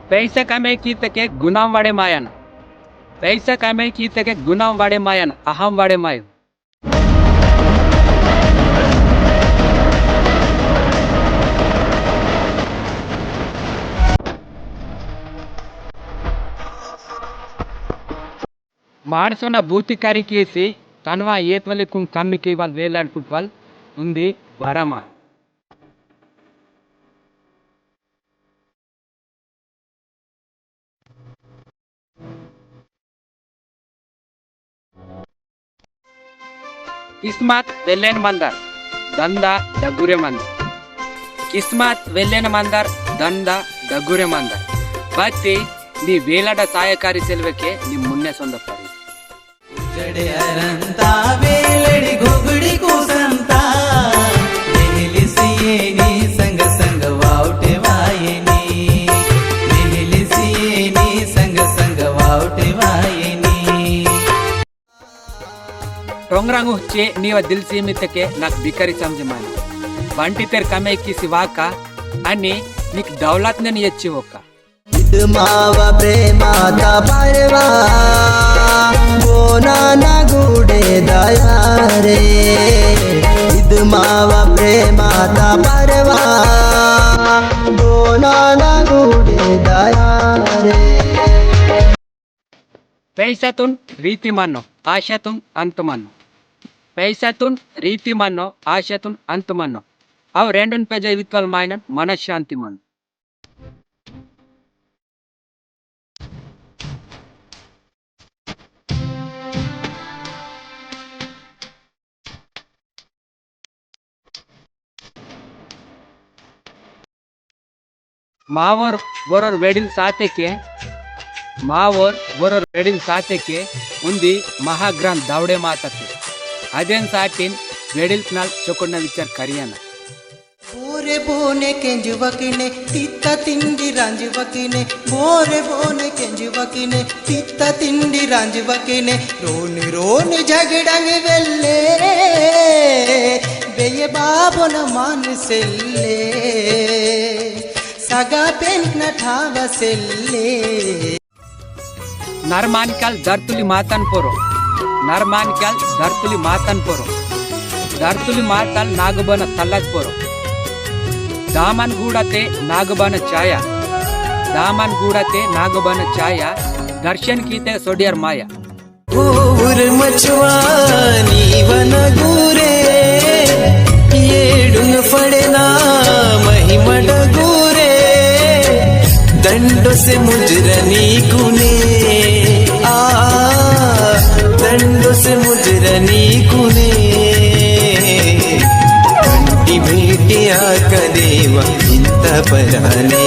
पैसा कमाई की तके गुनाम वाडे मायन. पैसा कमाई की तके गुनाम वाडे मायन, अहम वाडे माय. మానసున భూతికారికేసి తనవా ఏత్వలికుం కమ్మికి వాళ్ళు వేలాడుకుంటాల్ ఉంది వరమ. కిస్మత్ వెళ్ళేన మందర్ దంద దగ్గురే మందర్. కిస్మత్ వెళ్ళేన మందర్ ದಂಡ ಡಗುರೆ ಮಂದರ್. ಬತ್ತಿ ನೀ ವೇಲಾಡ ಸಹಾಯಕಾರಿ ಸೆಲ್ವಕ್ಕೆ ನಿಮ್ ಮುನ್ನೆ ಸೊಂದ ಪರಿ ಜಡೆಯರಂತಾ ವೇಲಡಿ घोगड़ी ಕೂಸಂತಾ ನೆಹಲಿಸಿಯೇ ನೀ ಸಂಗ ಸಂಗ ವಾವುಟೆ ವಾಯನಿ. ನೆಹಲಿಸಿಯೇ ನೀ ಸಂಗ ಸಂಗ ವಾವುಟೆ ವಾಯನಿ. ಟೊಂಗ್ರಂಗು ಹುಚ್ಚಿ ನೀವ ದಿಲ್ ಸೀಮಿತಕ್ಕೆ ನಾಕ್ ಬಿಕರಿ ಸಮಜಮಾನಿ ಬಂಟಿ ತೆರ್ ಕಮೈ ಕಿಸಿ ವಾಕ అని నీకు దౌలత్ నేను ఇచ్చి ఒక్క ಇದು ಮಾವ ಪ್ರೇಮಾತ ಪರವಾ ಬೋನಾನ ಗೂಡೆ ದಯಾರೆ. ಇದು ಮಾವ ಪ್ರೇಮಾತ ಪರವಾ ಬೋನಾನ ಗೂಡೆ ದಯಾರೆ. पैशातून रीती मानो आशातून अंत मानो. पैशातून रीती मानो आशातून अंत मानो. అవి రెండుని పెద్ద విత్వాల మాయన మనశ్శాంతి మన. ಮಾವೋರ್ ಬರೋರ್ ವೆಡಿಲ್ ಸಾತೆಕ್ಕೆ ఉంది మహాగ్రామ్ దావడే మాతకి అదేం సాటిన్ వెడిల్ నాల్ చొకొన్న విచార్ కరియానా. ಬೋರೆ ಬೋನೆ ಕೆಂಜುವಕಿನೆ ತಿತ್ತ ತಿಂಡಿ ರಾಂಜುವಕಿನೆ. ಬೋರೆ ಬೋನೆ ಕೆಂಜುವಕಿನೆ ತಿತ್ತ ತಿಂಡಿ ರಾಂಜುವಕಿನೆ. ರೋನಿ ರೋನಿ ಜಗಡಂಗೆ ವೆಲ್ಲೆ ಬೆಯ ಬಾಬನ ಮಾನಸೆಲ್ಲೆ ಸಗಾ ಪೆಂಟ್ನ ಠಾವಸೆಲ್ಲೆ. ನರ್ಮಾನಿಕಲ್ ದರ್ತುಲಿ ಮಾತನ್ ಪೋರೋ. ನರ್ಮಾನಿಕಲ್ ದರ್ತುಲಿ ಮಾತನ್ ಪೋರೋ. ದರ್ತುಲಿ ಮಾತಲ್ ನಾಗಬನ ತಲ್ಲಕ್ ಪೋರೋ. दामन गूढ़ते नागबान छाया. दामन गूढ़ते नागबान छाया. दर्शन कीते सोडियर माया. ऊर मचवानी वन गूरे येडुंग फड़ना महिमड गूरे. दंडो से मुजरनी कुने आ दंडो से मुजरनी कुने. भेटिया कदेवा इंत पराने.